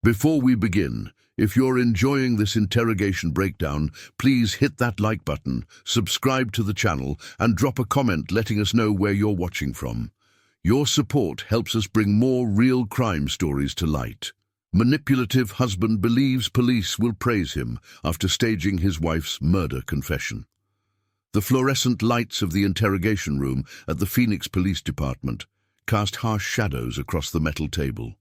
Before we begin, if you're enjoying this interrogation breakdown, please hit that like button, subscribe to the channel, and drop a comment letting us know where you're watching from. Your support helps us bring more real crime stories to light. Manipulative husband believes police will praise him after staging his wife's murder confession. The fluorescent lights of the interrogation room at the Phoenix Police Department cast harsh shadows across the metal table.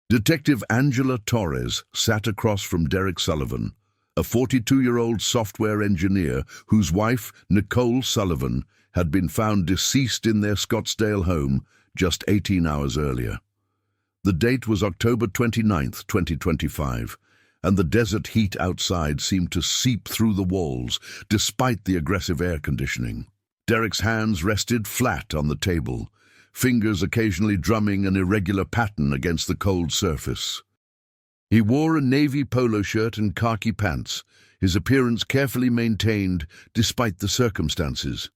Detective Angela Torres sat across from Derek Sullivan, a 42-year-old software engineer whose wife, Nicole Sullivan, had been found deceased in their Scottsdale home just 18 hours earlier. The date was October 29, 2025, and the desert heat outside seemed to seep through the walls despite the aggressive air conditioning. Derek's hands rested flat on the table, fingers occasionally drumming an irregular pattern against the cold surface. He wore a navy polo shirt and khaki pants, his appearance carefully maintained despite the circumstances.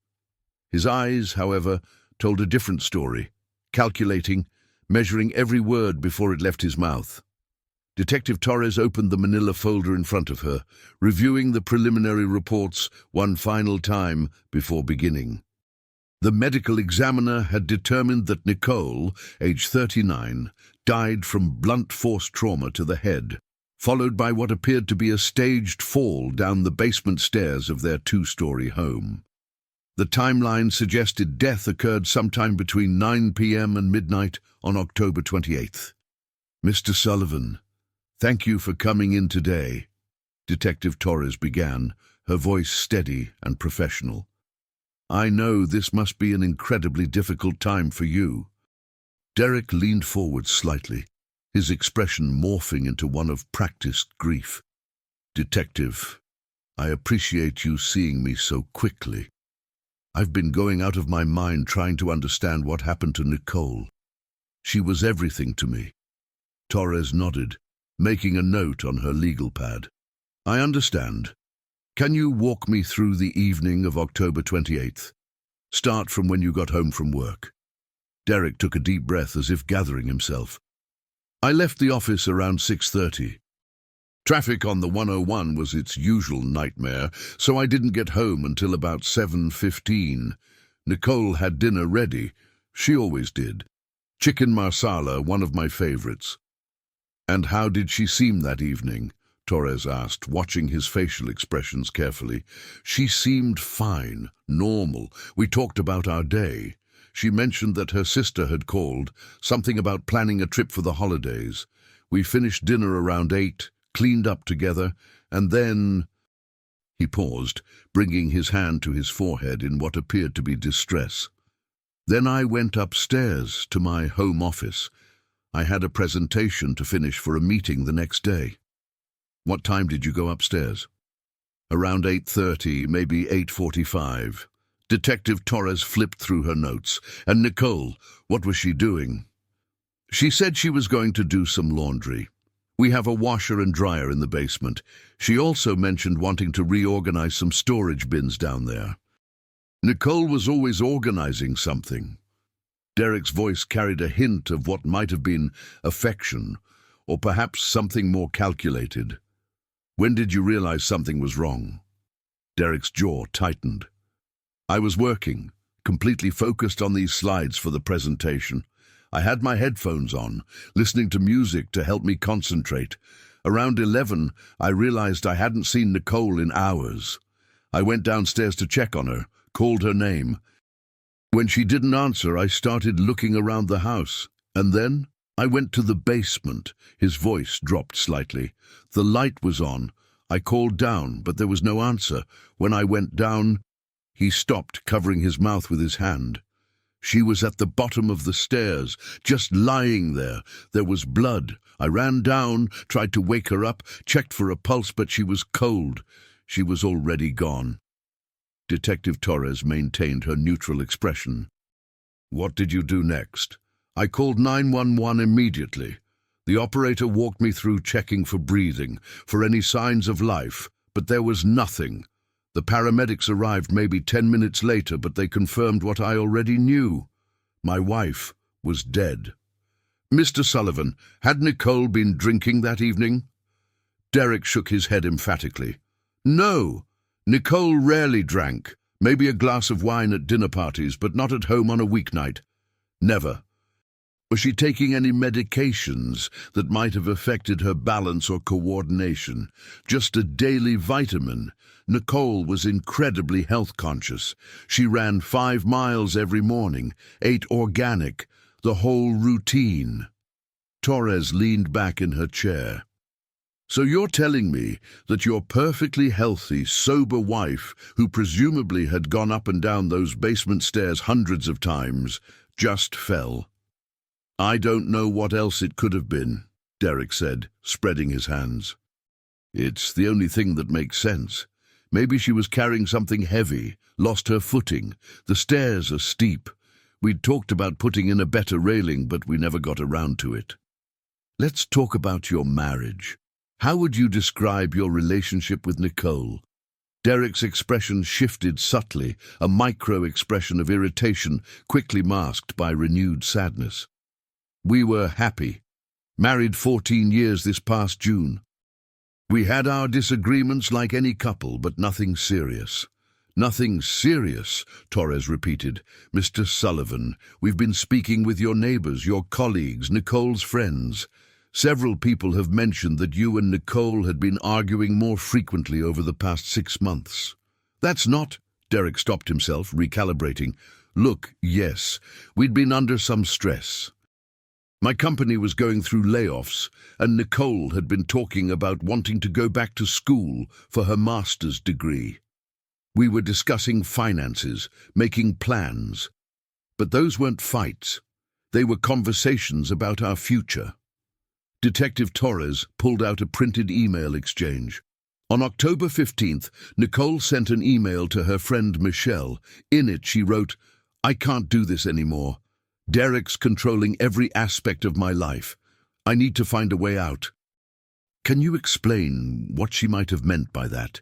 His eyes, however, told a different story, calculating, measuring every word before it left his mouth. Detective Torres opened the manila folder in front of her, reviewing the preliminary reports one final time before beginning. The medical examiner had determined that Nicole, age 39, died from blunt force trauma to the head, followed by what appeared to be a staged fall down the basement stairs of their two-story home. The timeline suggested death occurred sometime between 9 p.m. and midnight on October 28th. "Mr. Sullivan, thank you for coming in today," Detective Torres began, her voice steady and professional. "I know this must be an incredibly difficult time for you." Derek leaned forward slightly, his expression morphing into one of practiced grief. "Detective, I appreciate you seeing me so quickly. I've been going out of my mind trying to understand what happened to Nicole. She was everything to me." Torres nodded, making a note on her legal pad. "I understand. Can you walk me through the evening of October 28th? Start from when you got home from work." Derek took a deep breath as if gathering himself. "I left the office around 6:30. Traffic on the 101 was its usual nightmare, so I didn't get home until about 7:15. Nicole had dinner ready. She always did. Chicken marsala, one of my favorites." "And how did she seem that evening?" Torres asked, watching his facial expressions carefully. "She seemed fine, normal. We talked about our day. She mentioned that her sister had called, something about planning a trip for the holidays. We finished dinner around 8, cleaned up together, and then—" He paused, bringing his hand to his forehead in what appeared to be distress. "Then I went upstairs to my home office. I had a presentation to finish for a meeting the next day." "What time did you go upstairs?" "Around 8:30, maybe 8:45. Detective Torres flipped through her notes. "And Nicole, what was she doing?" "She said she was going to do some laundry. We have a washer and dryer in the basement. She also mentioned wanting to reorganize some storage bins down there." "Nicole was always organizing something." Derek's voice carried a hint of what might have been affection, or perhaps something more calculated. "When did you realize something was wrong?" Derek's jaw tightened. "I was working, completely focused on these slides for the presentation. I had my headphones on, listening to music to help me concentrate. Around 11, I realized I hadn't seen Nicole in hours. I went downstairs to check on her, called her name. When she didn't answer, I started looking around the house. And then I went to the basement." His voice dropped slightly. "The light was on. I called down, but there was no answer. When I went down—" He stopped, covering his mouth with his hand. "She was at the bottom of the stairs, just lying there. There was blood. I ran down, tried to wake her up, checked for a pulse, but she was cold. She was already gone." Detective Torres maintained her neutral expression. "What did you do next?" "I called 911 immediately. The operator walked me through checking for breathing, for any signs of life, but there was nothing. The paramedics arrived maybe 10 minutes later, but they confirmed what I already knew. My wife was dead." Mr. Sullivan, had Nicole been drinking that evening? Derek shook his head emphatically. No, Nicole rarely drank, maybe a glass of wine at dinner parties, but not at home on a weeknight. Never. Was she taking any medications that might have affected her balance or coordination? Just a daily vitamin? Nicole was incredibly health-conscious. She ran 5 miles every morning, ate organic, the whole routine. Torres leaned back in her chair. So you're telling me that your perfectly healthy, sober wife, who presumably had gone up and down those basement stairs hundreds of times, just fell? I don't know what else it could have been, Derek said, spreading his hands. It's the only thing that makes sense. Maybe she was carrying something heavy, lost her footing. The stairs are steep. We'd talked about putting in a better railing, but we never got around to it. Let's talk about your marriage. How would you describe your relationship with Nicole? Derek's expression shifted subtly, a micro-expression of irritation quickly masked by renewed sadness. We were happy. Married 14 years this past June. We had our disagreements like any couple, but nothing serious. Nothing serious, Torres repeated. Mr. Sullivan, we've been speaking with your neighbors, your colleagues, Nicole's friends. Several people have mentioned that you and Nicole had been arguing more frequently over the past 6 months. That's not, Derek stopped himself, recalibrating. Look, yes, we'd been under some stress. My company was going through layoffs, and Nicole had been talking about wanting to go back to school for her master's degree. We were discussing finances, making plans. But those weren't fights. They were conversations about our future. Detective Torres pulled out a printed email exchange. On October 15th, Nicole sent an email to her friend Michelle. In it, she wrote, "I can't do this anymore. Derek's controlling every aspect of my life. I need to find a way out." Can you explain what she might have meant by that?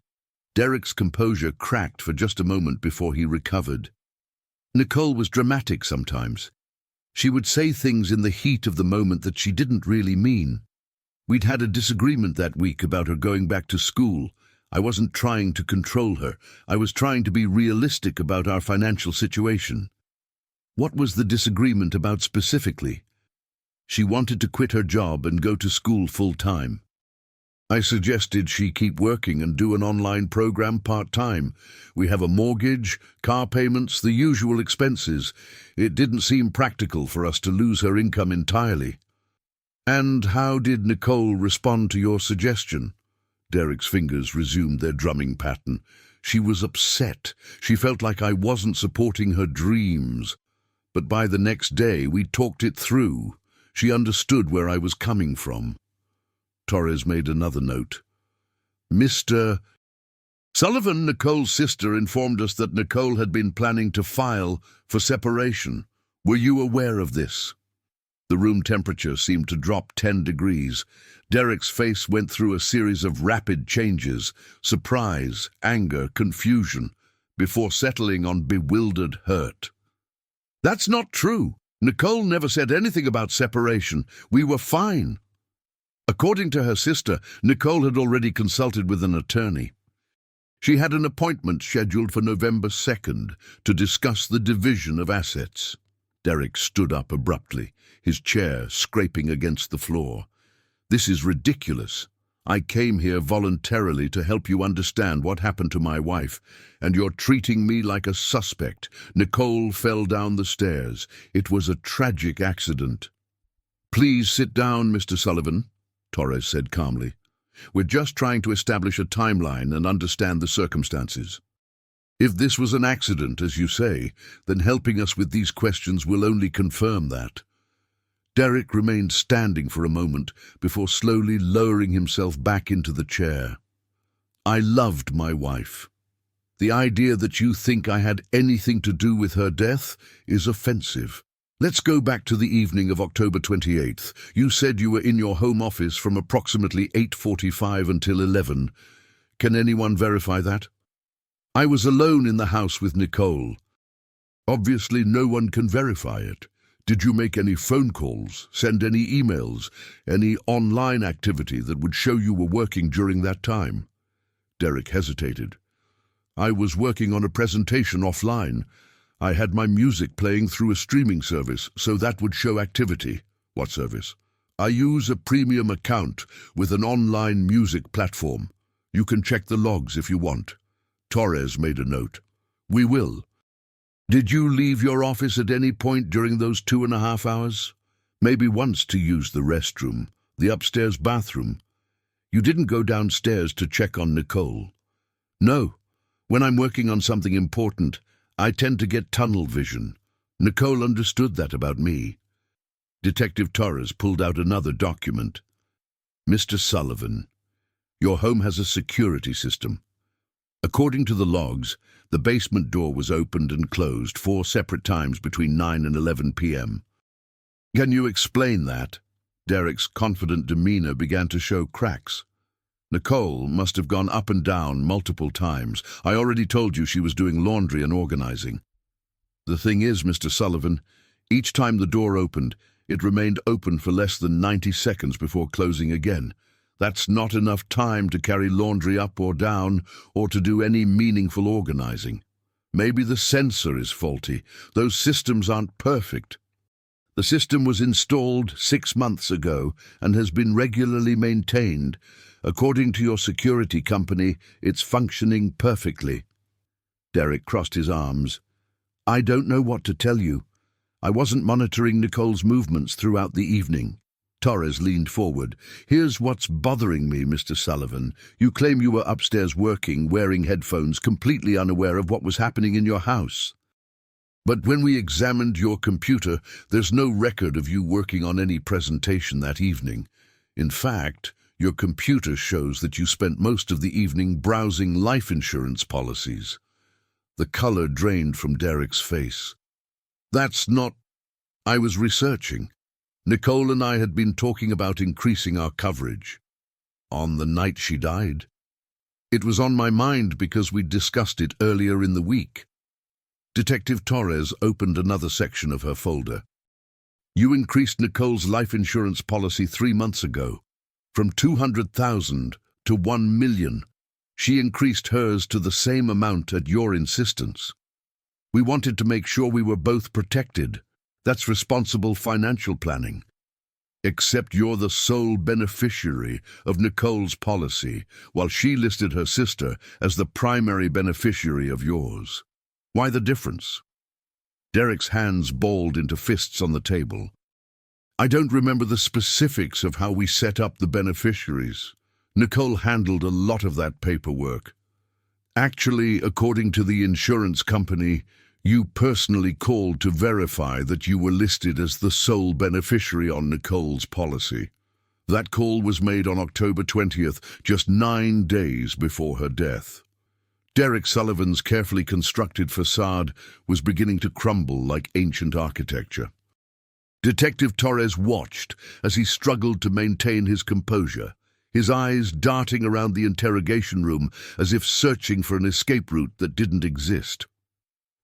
Derek's composure cracked for just a moment before he recovered. Nicole was dramatic sometimes. She would say things in the heat of the moment that she didn't really mean. We'd had a disagreement that week about her going back to school. I wasn't trying to control her. I was trying to be realistic about our financial situation. What was the disagreement about specifically? She wanted to quit her job and go to school full-time. I suggested she keep working and do an online program part-time. We have a mortgage, car payments, the usual expenses. It didn't seem practical for us to lose her income entirely. And how did Nicole respond to your suggestion? Derek's fingers resumed their drumming pattern. She was upset. She felt like I wasn't supporting her dreams. But by the next day, we talked it through. She understood where I was coming from. Torres made another note. Mr. Sullivan, Nicole's sister, informed us that Nicole had been planning to file for separation. Were you aware of this? The room temperature seemed to drop 10 degrees. Derek's face went through a series of rapid changes, surprise, anger, confusion, before settling on bewildered hurt. That's not true. Nicole never said anything about separation. We were fine. According to her sister, Nicole had already consulted with an attorney. She had an appointment scheduled for November 2nd to discuss the division of assets. Derek stood up abruptly, his chair scraping against the floor. This is ridiculous. I came here voluntarily to help you understand what happened to my wife, and you're treating me like a suspect. Nicole fell down the stairs. It was a tragic accident. Please sit down, Mr. Sullivan, Torres said calmly. We're just trying to establish a timeline and understand the circumstances. If this was an accident, as you say, then helping us with these questions will only confirm that. Derek remained standing for a moment before slowly lowering himself back into the chair. I loved my wife. The idea that you think I had anything to do with her death is offensive. Let's go back to the evening of October 28th. You said you were in your home office from approximately 8:45 until 11. Can anyone verify that? I was alone in the house with Nicole. Obviously, no one can verify it. Did you make any phone calls, send any emails, any online activity that would show you were working during that time? Derek hesitated. I was working on a presentation offline. I had my music playing through a streaming service, so that would show activity. What service? I use a premium account with an online music platform. You can check the logs if you want. Torres made a note. We will. Did you leave your office at any point during those 2.5 hours? Maybe once to use the restroom, the upstairs bathroom. You didn't go downstairs to check on Nicole. No. When I'm working on something important, I tend to get tunnel vision. Nicole understood that about me. Detective Torres pulled out another document. Mr. Sullivan, your home has a security system. According to the logs, the basement door was opened and closed 4 separate times between 9 and 11 p.m. Can you explain that? Derek's confident demeanor began to show cracks. Nicole must have gone up and down multiple times. I already told you she was doing laundry and organizing. The thing is, Mr. Sullivan, each time the door opened, it remained open for less than 90 seconds before closing again. That's not enough time to carry laundry up or down or to do any meaningful organizing. Maybe the sensor is faulty. Those systems aren't perfect. The system was installed 6 months ago and has been regularly maintained. According to your security company, it's functioning perfectly. Derek crossed his arms. I don't know what to tell you. I wasn't monitoring Nicole's movements throughout the evening. Torres leaned forward. Here's what's bothering me, Mr. Sullivan. You claim you were upstairs working, wearing headphones, completely unaware of what was happening in your house. But when we examined your computer, there's no record of you working on any presentation that evening. In fact, your computer shows that you spent most of the evening browsing life insurance policies. The color drained from Derek's face. That's not... I was researching. Nicole and I had been talking about increasing our coverage. On the night she died. It was on my mind because we discussed it earlier in the week. Detective Torres opened another section of her folder. You increased Nicole's life insurance policy 3 months ago, from 200,000 to 1 million. She increased hers to the same amount at your insistence. We wanted to make sure we were both protected. That's responsible financial planning. Except you're the sole beneficiary of Nicole's policy, while she listed her sister as the primary beneficiary of yours. Why the difference? Derek's hands balled into fists on the table. I don't remember the specifics of how we set up the beneficiaries. Nicole handled a lot of that paperwork. Actually, according to the insurance company, you personally called to verify that you were listed as the sole beneficiary on Nicole's policy. That call was made on October 20th, just 9 days before her death. Derek Sullivan's carefully constructed facade was beginning to crumble like ancient architecture. Detective Torres watched as he struggled to maintain his composure, his eyes darting around the interrogation room as if searching for an escape route that didn't exist.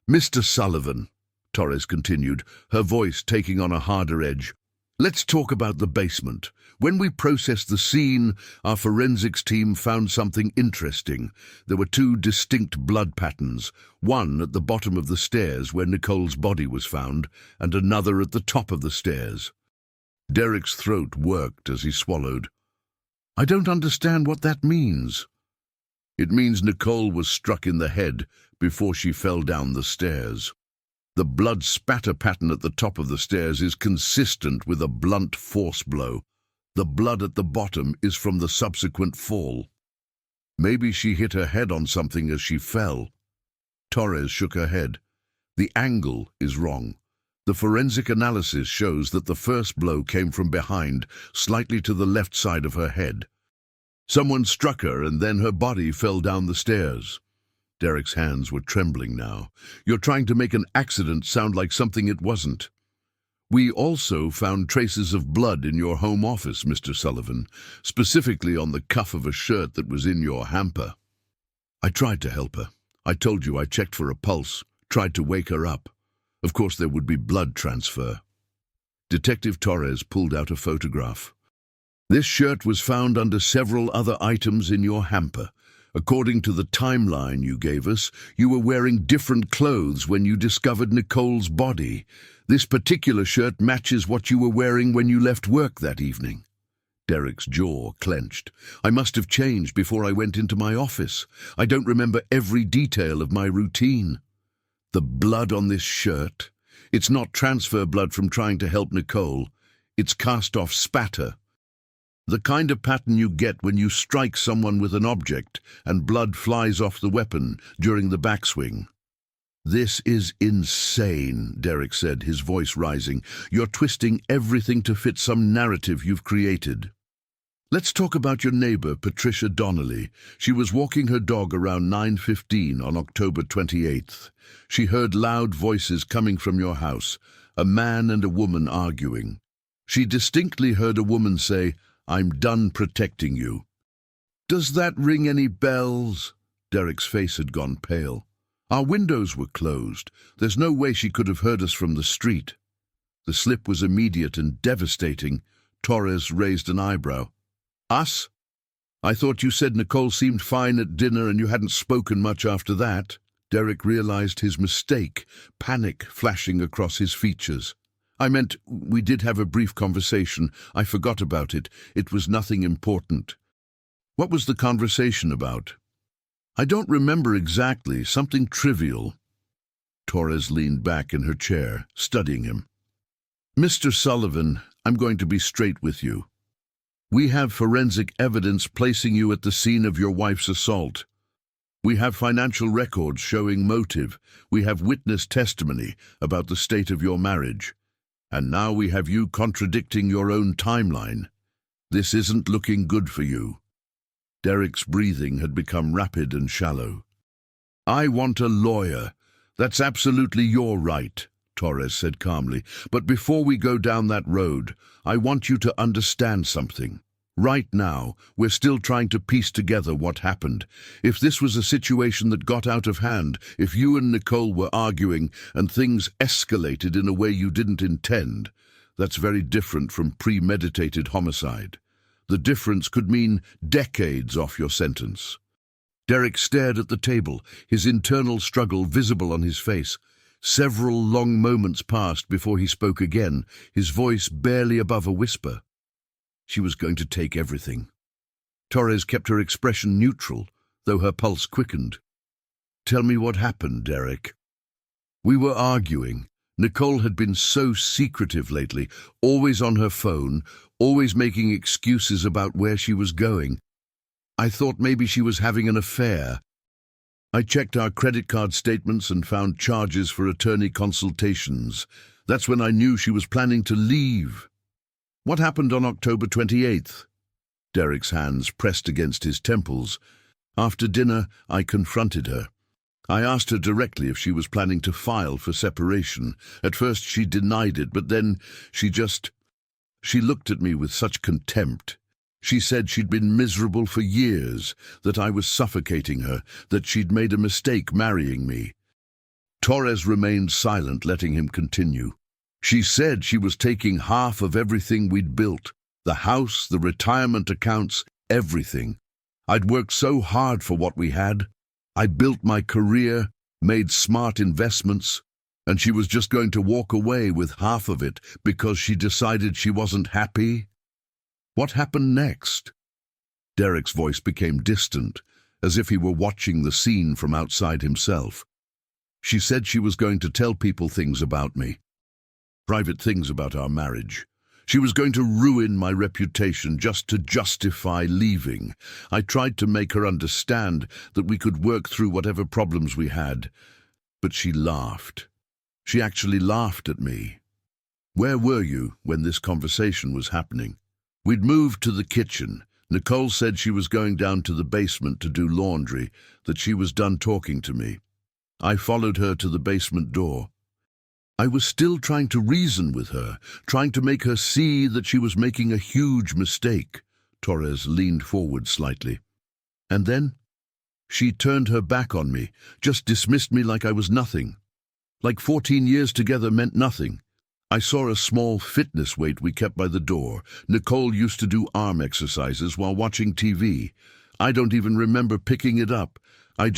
Mr. Sullivan, Torres continued, her voice taking on a harder edge, let's talk about the basement. When we processed the scene, our forensics team found something interesting. There were 2 distinct blood patterns, one at the bottom of the stairs where Nicole's body was found, and another at the top of the stairs. Derek's throat worked as he swallowed. I don't understand what that means. It means Nicole was struck in the head before she fell down the stairs. The blood spatter pattern at the top of the stairs is consistent with a blunt force blow. The blood at the bottom is from the subsequent fall. Maybe she hit her head on something as she fell. Torres shook her head. The angle is wrong. The forensic analysis shows that the first blow came from behind, slightly to the left side of her head. Someone struck her and then her body fell down the stairs. Derek's hands were trembling now. You're trying to make an accident sound like something it wasn't. We also found traces of blood in your home office, Mr. Sullivan, specifically on the cuff of a shirt that was in your hamper. I tried to help her. I told you I checked for a pulse, tried to wake her up. Of course there would be blood transfer. Detective Torres pulled out a photograph. This shirt was found under several other items in your hamper. According to the timeline you gave us, you were wearing different clothes when you discovered Nicole's body. This particular shirt matches what you were wearing when you left work that evening. Derek's jaw clenched. I must have changed before I went into my office. I don't remember every detail of my routine. The blood on this shirt. It's not transfer blood from trying to help Nicole. It's cast-off spatter. The kind of pattern you get when you strike someone with an object and blood flies off the weapon during the backswing. This is insane, Derek said, his voice rising. You're twisting everything to fit some narrative you've created. Let's talk about your neighbor, Patricia Donnelly. She was walking her dog around 9:15 on October 28th. She heard loud voices coming from your house, a man and a woman arguing. She distinctly heard a woman say, "I'm done protecting you." Does that ring any bells? Derek's face had gone pale. Our windows were closed. There's no way she could have heard us from the street. The slip was immediate and devastating. Torres raised an eyebrow. Us? I thought you said Nicole seemed fine at dinner and you hadn't spoken much after that. Derek realized his mistake, panic flashing across his features. I meant, we did have a brief conversation. I forgot about it. It was nothing important. What was the conversation about? I don't remember exactly. Something trivial. Torres leaned back in her chair, studying him. Mr. Sullivan, I'm going to be straight with you. We have forensic evidence placing you at the scene of your wife's assault. We have financial records showing motive. We have witness testimony about the state of your marriage. And now we have you contradicting your own timeline. This isn't looking good for you. Derek's breathing had become rapid and shallow. I want a lawyer. That's absolutely your right, Torres said calmly. But before we go down that road, I want you to understand something. Right now, we're still trying to piece together what happened. If this was a situation that got out of hand, if you and Nicole were arguing and things escalated in a way you didn't intend, that's very different from premeditated homicide. The difference could mean decades off your sentence. Derek stared at the table, his internal struggle visible on his face. Several long moments passed before he spoke again, his voice barely above a whisper. She was going to take everything. Torres kept her expression neutral, though her pulse quickened. Tell me what happened, Derek. We were arguing. Nicole had been so secretive lately, always on her phone, always making excuses about where she was going. I thought maybe she was having an affair. I checked our credit card statements and found charges for attorney consultations. That's when I knew she was planning to leave. What happened on October 28th? Derek's hands pressed against his temples. After dinner, I confronted her. I asked her directly if she was planning to file for separation. At first she denied it, but then she looked at me with such contempt. She said she'd been miserable for years, that I was suffocating her, that she'd made a mistake marrying me. Torres remained silent, letting him continue. She said she was taking half of everything we'd built, the house, the retirement accounts, everything. I'd worked so hard for what we had. I built my career, made smart investments, and she was just going to walk away with half of it because she decided she wasn't happy. What happened next? Derek's voice became distant, as if he were watching the scene from outside himself. She said she was going to tell people things about me. Private things about our marriage. She was going to ruin my reputation just to justify leaving. I tried to make her understand that we could work through whatever problems we had, but she laughed. She actually laughed at me. Where were you when this conversation was happening? We'd moved to the kitchen. Nicole said she was going down to the basement to do laundry, that she was done talking to me. I followed her to the basement door. I was still trying to reason with her, trying to make her see that she was making a huge mistake. Torres leaned forward slightly. And then? She turned her back on me, just dismissed me like I was nothing. Like 14 years together meant nothing. I saw a small fitness weight we kept by the door. Nicole used to do arm exercises while watching TV. I don't even remember picking it up. I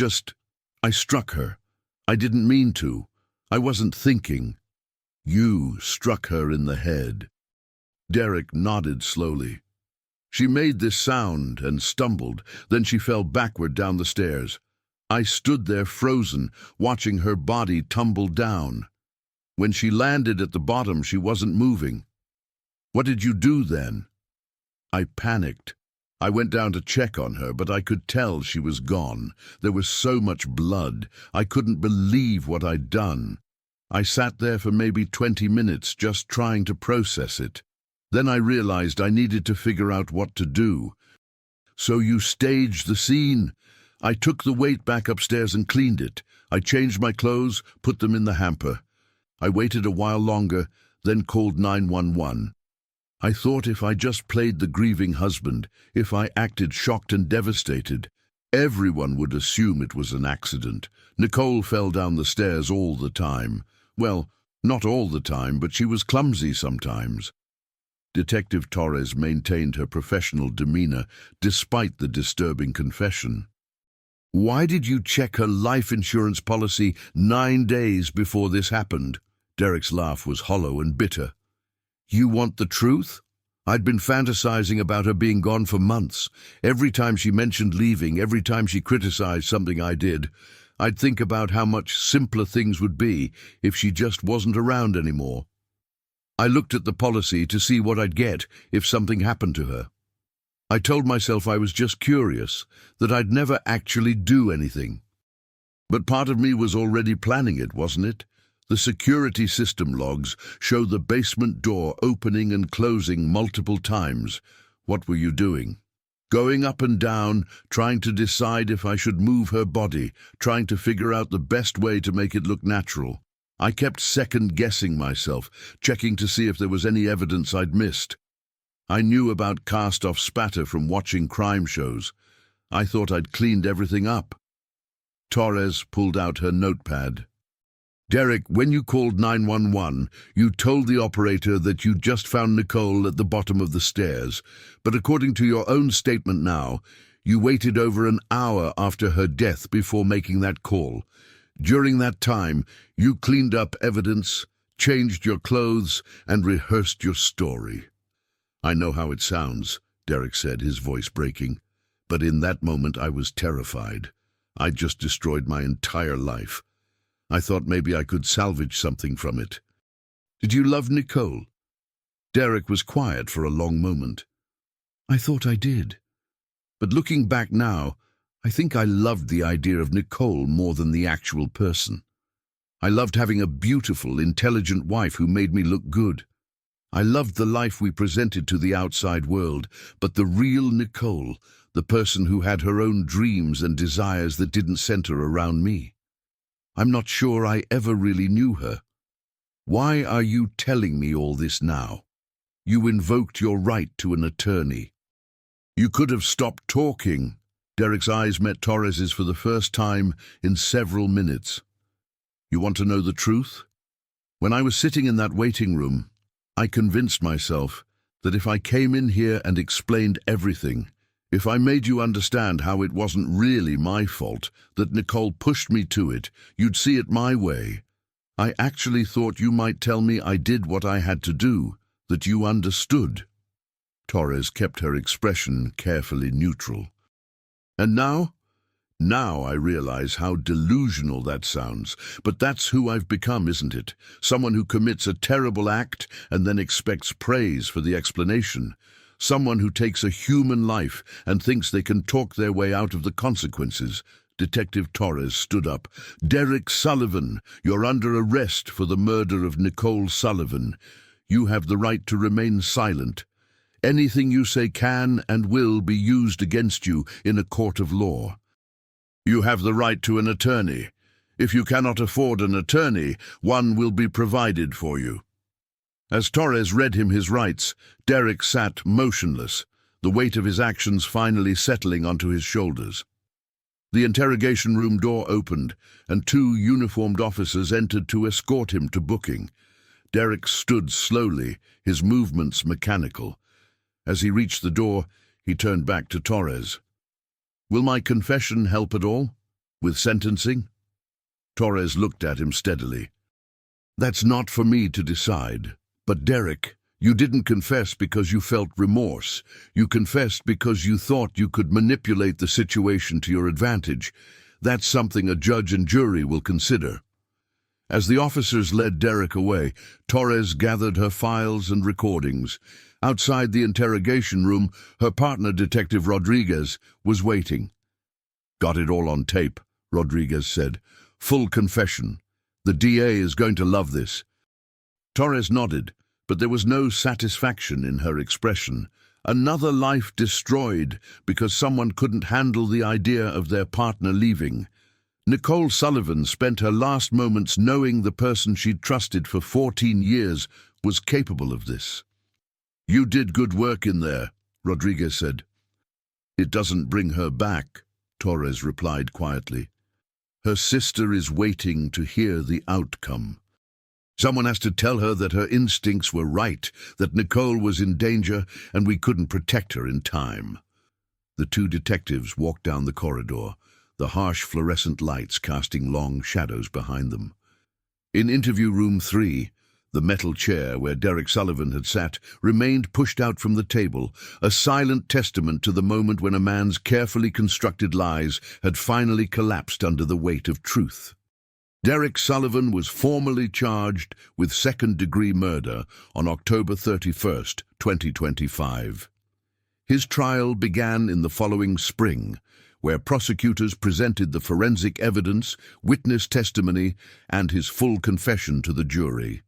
struck her. I didn't mean to. I wasn't thinking. You struck her in the head. Derek nodded slowly. She made this sound and stumbled. Then she fell backward down the stairs. I stood there frozen, watching her body tumble down. When she landed at the bottom, she wasn't moving. What did you do then? I panicked. I went down to check on her, but I could tell she was gone. There was so much blood. I couldn't believe what I'd done. I sat there for maybe 20 minutes just trying to process it. Then I realized I needed to figure out what to do. So you staged the scene. I took the weight back upstairs and cleaned it. I changed my clothes, put them in the hamper. I waited a while longer, then called 911. I thought if I just played the grieving husband, if I acted shocked and devastated, everyone would assume it was an accident. Nicole fell down the stairs all the time. Well, not all the time, but she was clumsy sometimes. Detective Torres maintained her professional demeanor despite the disturbing confession. Why did you check her life insurance policy 9 days before this happened? Derek's laugh was hollow and bitter. You want the truth? I'd been fantasizing about her being gone for months. Every time she mentioned leaving, every time she criticized something I did, I'd think about how much simpler things would be if she just wasn't around anymore. I looked at the policy to see what I'd get if something happened to her. I told myself I was just curious, that I'd never actually do anything. But part of me was already planning it, wasn't it? The security system logs show the basement door opening and closing multiple times. What were you doing? Going up and down, trying to decide if I should move her body, trying to figure out the best way to make it look natural. I kept second-guessing myself, checking to see if there was any evidence I'd missed. I knew about cast-off Spatter from watching crime shows. I thought I'd cleaned everything up. Torres pulled out her notepad. Derek, when you called 911, you told the operator that you'd just found Nicole at the bottom of the stairs, but according to your own statement now, you waited over an hour after her death before making that call. During that time, you cleaned up evidence, changed your clothes, and rehearsed your story. I know how it sounds, Derek said, his voice breaking, but in that moment I was terrified. I'd just destroyed my entire life. I thought maybe I could salvage something from it. Did you love Nicole? Derek was quiet for a long moment. I thought I did. But looking back now, I think I loved the idea of Nicole more than the actual person. I loved having a beautiful, intelligent wife who made me look good. I loved the life we presented to the outside world, but the real Nicole, the person who had her own dreams and desires that didn't center around me. I'm not sure I ever really knew her. Why are you telling me all this now? You invoked your right to an attorney. You could have stopped talking. Derek's eyes met Torres's for the first time in several minutes. You want to know the truth? When I was sitting in that waiting room, I convinced myself that if I came in here and explained everything, if I made you understand how it wasn't really my fault, that Nicole pushed me to it, you'd see it my way. I actually thought you might tell me I did what I had to do, that you understood. Torres kept her expression carefully neutral. And now? Now I realize how delusional that sounds, but that's who I've become, isn't it? Someone who commits a terrible act and then expects praise for the explanation. Someone who takes a human life and thinks they can talk their way out of the consequences. Detective Torres stood up. Derek Sullivan, you're under arrest for the murder of Nicole Sullivan. You have the right to remain silent. Anything you say can and will be used against you in a court of law. You have the right to an attorney. If you cannot afford an attorney, one will be provided for you. As Torres read him his rights, Derek sat motionless, the weight of his actions finally settling onto his shoulders. The interrogation room door opened, and 2 uniformed officers entered to escort him to booking. Derek stood slowly, his movements mechanical. As he reached the door, he turned back to Torres. "Will my confession help at all? With sentencing?" Torres looked at him steadily. "That's not for me to decide. But Derek, you didn't confess because you felt remorse. You confessed because you thought you could manipulate the situation to your advantage. That's something a judge and jury will consider." As the officers led Derek away, Torres gathered her files and recordings. Outside the interrogation room, her partner, Detective Rodriguez, was waiting. "Got it all on tape," Rodriguez said. "Full confession. The DA is going to love this." Torres nodded, but there was no satisfaction in her expression. Another life destroyed because someone couldn't handle the idea of their partner leaving. Nicole Sullivan spent her last moments knowing the person she'd trusted for 14 years was capable of this. "You did good work in there," Rodriguez said. "It doesn't bring her back," Torres replied quietly. "Her sister is waiting to hear the outcome. Someone has to tell her that her instincts were right, that Nicole was in danger, and we couldn't protect her in time." The two detectives walked down the corridor, the harsh fluorescent lights casting long shadows behind them. In interview room 3, the metal chair where Derek Sullivan had sat remained pushed out from the table, a silent testament to the moment when a man's carefully constructed lies had finally collapsed under the weight of truth. Derek Sullivan was formally charged with second-degree murder on October 31st, 2025. His trial began in the following spring, where prosecutors presented the forensic evidence, witness testimony, and his full confession to the jury.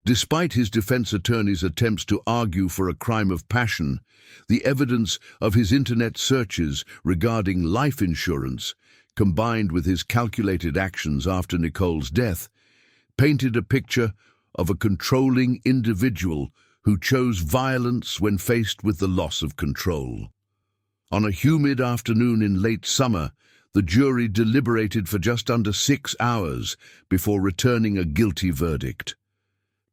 Despite his defense attorney's attempts to argue for a crime of passion, the evidence of his internet searches regarding life insurance, combined with his calculated actions after Nicole's death, painted a picture of a controlling individual who chose violence when faced with the loss of control. On a humid afternoon in late summer, the jury deliberated for just under 6 hours before returning a guilty verdict.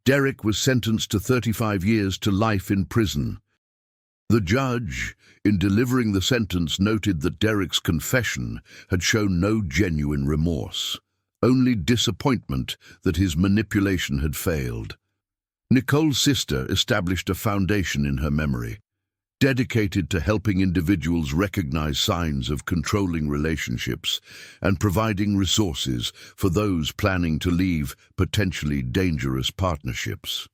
Derek was sentenced to 35 years to life in prison. The judge, in delivering the sentence, noted that Derek's confession had shown no genuine remorse, only disappointment that his manipulation had failed. Nicole's sister established a foundation in her memory, dedicated to helping individuals recognize signs of controlling relationships and providing resources for those planning to leave potentially dangerous partnerships.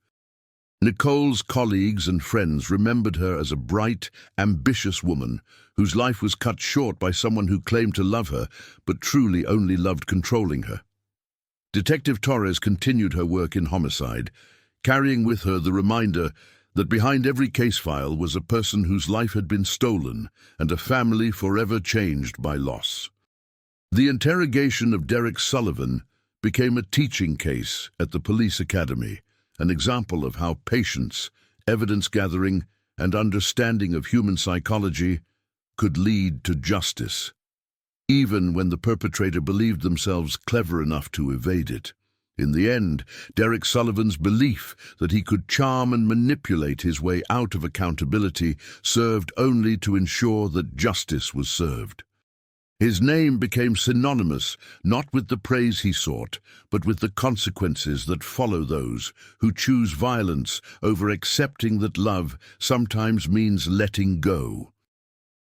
Nicole's colleagues and friends remembered her as a bright, ambitious woman whose life was cut short by someone who claimed to love her but truly only loved controlling her. Detective Torres continued her work in homicide, carrying with her the reminder that behind every case file was a person whose life had been stolen and a family forever changed by loss. The interrogation of Derek Sullivan became a teaching case at the police academy, an example of how patience, evidence gathering, and understanding of human psychology could lead to justice, even when the perpetrator believed themselves clever enough to evade it. In the end, Derek Sullivan's belief that he could charm and manipulate his way out of accountability served only to ensure that justice was served. His name became synonymous not with the praise he sought, but with the consequences that follow those who choose violence over accepting that love sometimes means letting go.